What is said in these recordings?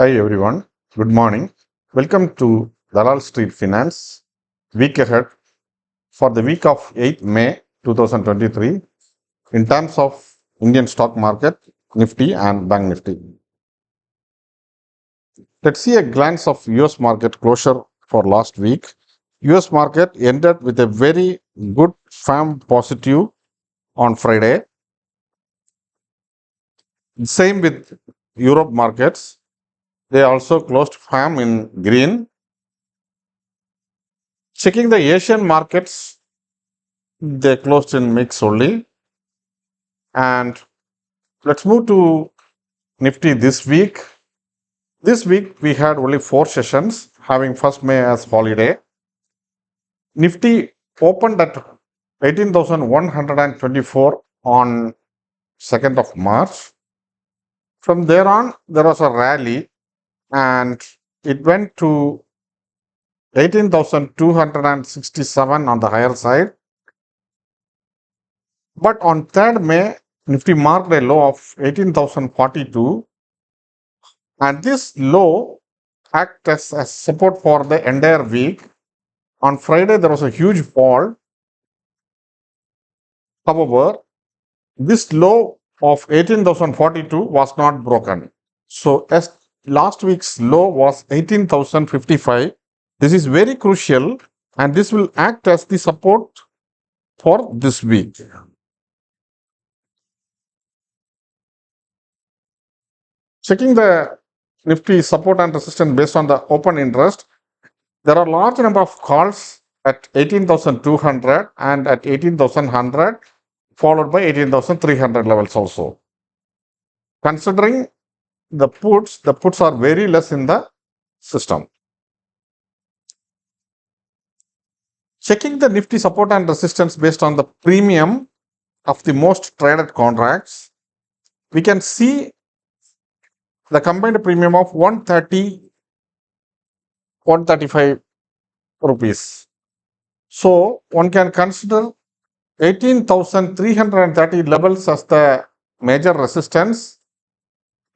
Hi everyone, good morning. Welcome to Dalal Street Finance week ahead for the week of 8th May 2023 in terms of Indian stock market, Nifty and Bank Nifty. Let's see a glance of US market closure for last week. US market ended with a very good firm positive on Friday. Same with Europe markets. They also closed firm in green. Checking the Asian markets, they closed in mix only. And let's move to Nifty this week. This week we had only 4 sessions, having 1st May as holiday. Nifty opened at 18,124 on 2nd of March. From there on, there was a rally and it went to 18,267 on the higher side. But on 3rd May, Nifty marked a low of 18,042. And this low acts as support for the entire week. On Friday, there was a huge fall. However, this low of 18,042 was not broken. So, as last week's low was 18,055, this is very crucial and this will act as the support for this week. Checking the Nifty support and resistance based on the open interest, there are large number of calls at 18,200 and at 18,100, followed by 18,300 levels also. Considering the puts are very less in the system. Checking the Nifty support and resistance based on the premium of the most traded contracts, we can see the combined premium of 135 rupees. So one can consider 18,330 levels as the major resistance,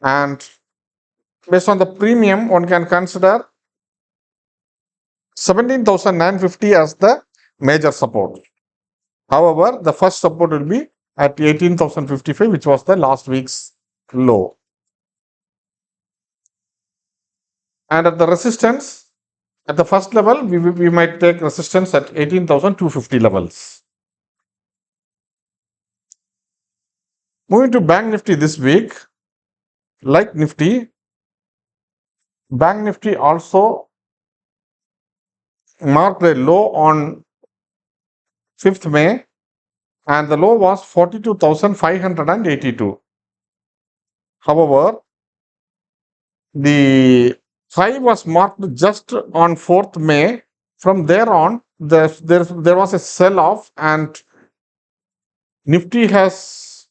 and based on the premium one can consider 17,950 as the major support. However, the first support will be at 18,055, which was the last week's low. And at the resistance, at the first level, we might take resistance at 18,250 levels. Moving to Bank Nifty this week, like Nifty, Bank Nifty also marked a low on 5th May and the low was 42,582. However, the high was marked just on 4th May. From there on, there was a sell-off and Bank Nifty has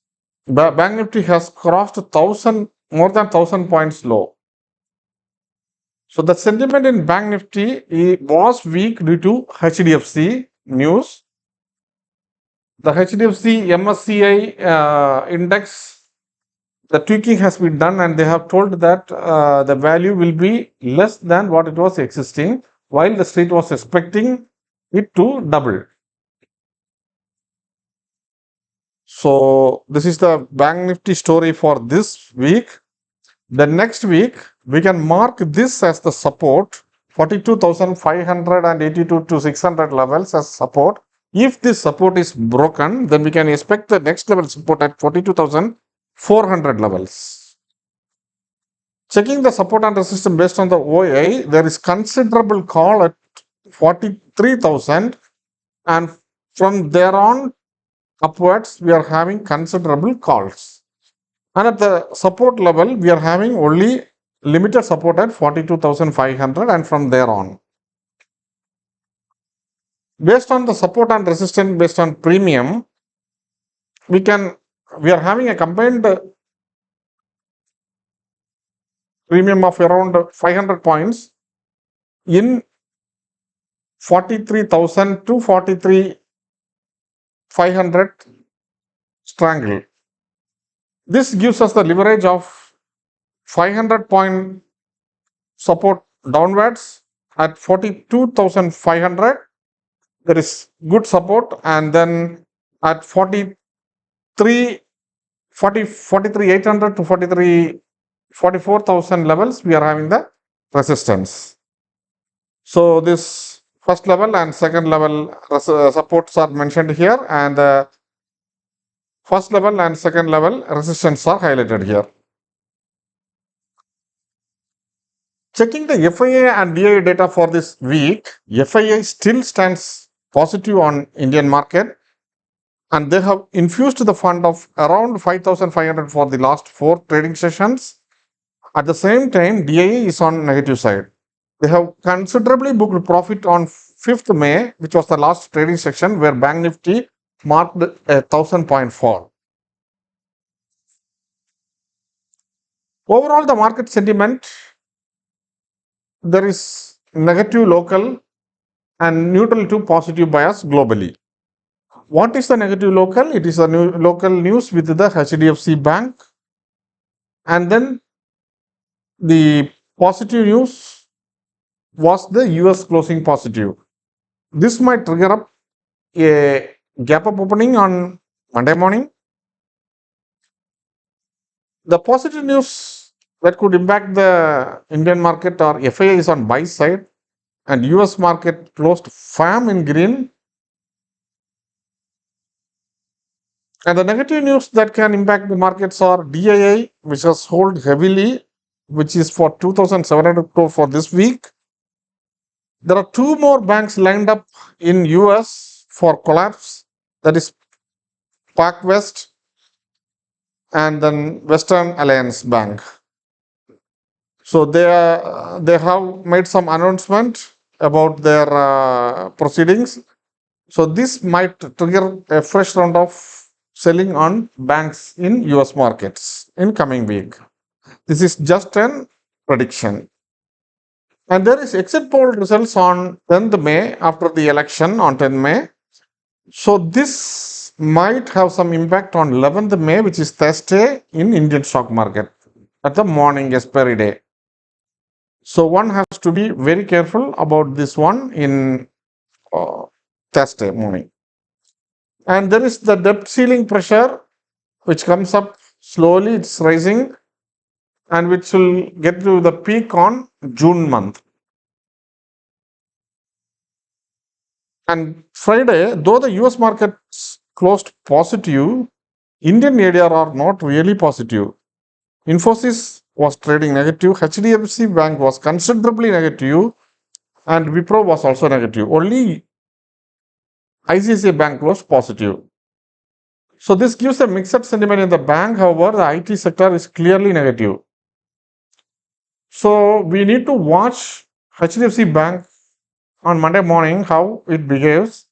crossed more than 1,000 points low. So the sentiment in Bank Nifty was weak due to HDFC news. The HDFC MSCI index, the tweaking has been done and they have told that the value will be less than what it was existing, while the street was expecting it to double. So this is the Bank Nifty story for this week. The next week, we can mark this as the support, 42,582 to 600 levels as support. If this support is broken, then we can expect the next level support at 42,400 levels. Checking the support and resistance based on the OI, there is considerable call at 43,000 and from there on upwards, we are having considerable calls. And at the support level, we are having only limited support at 42,500 and from there on. Based on the support and resistance based on premium, we are having a combined premium of around 500 points in 43,000 to 43,500 strangle. This gives us the leverage of 500 point support downwards at 42,500. There is good support, and then at 43,800 to 44,000 levels, we are having the resistance. So this first level and second level supports are mentioned here, and first level and second level resistance are highlighted here. Checking the FIA and DIA data for this week, FIA still stands positive on Indian market, and they have infused the fund of around 5,500 for the last 4 trading sessions. At the same time, DIA is on negative side. They have considerably booked profit on 5th May, which was the last trading session where Bank Nifty marked a 1,000-point fall. Overall, the market sentiment, there is negative local and neutral to positive bias globally. What is the negative local? It is the local news with the HDFC Bank, and then the positive news was the US closing positive. This might trigger up a gap up opening on Monday morning. The positive news that could impact the Indian market or FII is on buy side, and US market closed firm in green. And the negative news that can impact the markets are DII, which has held heavily, which is for 2,700 crore for this week. There are 2 more banks lined up in US for collapse, that is PacWest and then Western Alliance Bank. So they have made some announcement about their proceedings. So this might trigger a fresh round of selling on banks in US markets in coming week. This is just an prediction. And there is exit poll results on 10th May after the election on 10th May. So this might have some impact on 11th May, which is Thursday in Indian stock market at the morning expiry day. So one has to be very careful about this one in Thursday morning. And there is the debt ceiling pressure, which comes up slowly, it's rising, and which will get to the peak on June month. And Friday, though the US markets closed positive, Indian ADR are not really positive. Infosys was trading negative, HDFC Bank was considerably negative, and Wipro was also negative. Only ICICI Bank was positive. So this gives a mixed sentiment in the bank. However, the IT sector is clearly negative. So we need to watch HDFC Bank on Monday morning, how it behaves.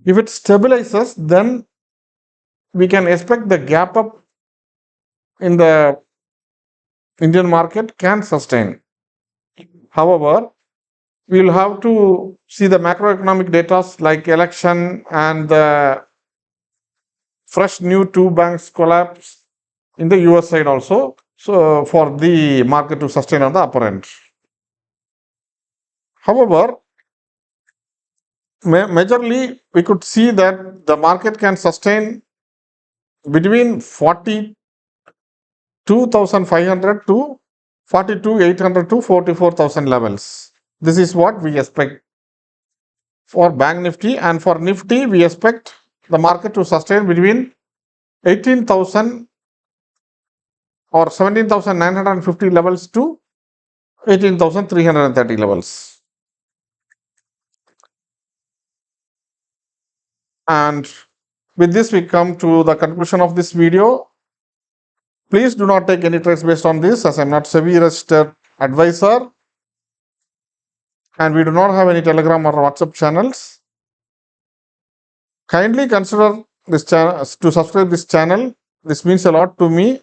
If it stabilizes, then we can expect the gap up in the Indian market can sustain. However, we will have to see the macroeconomic data like election and the fresh new 2 banks collapse in the US side also. So for the market to sustain on the upper end. However, majorly we could see that the market can sustain between 42,500 to 42,800 to 44,000 levels. This is what we expect for Bank Nifty, and for Nifty we expect the market to sustain between 18,000 or 17,950 levels to 18,330 levels. And with this, we come to the conclusion of this video. Please do not take any trades based on this, as I'm not SEBI registered advisor, and we do not have any Telegram or WhatsApp channels. Kindly consider this channel to subscribe this channel. This means a lot to me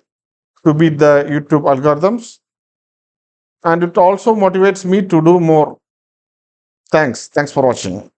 to beat the YouTube algorithms, and it also motivates me to do more. Thanks for watching.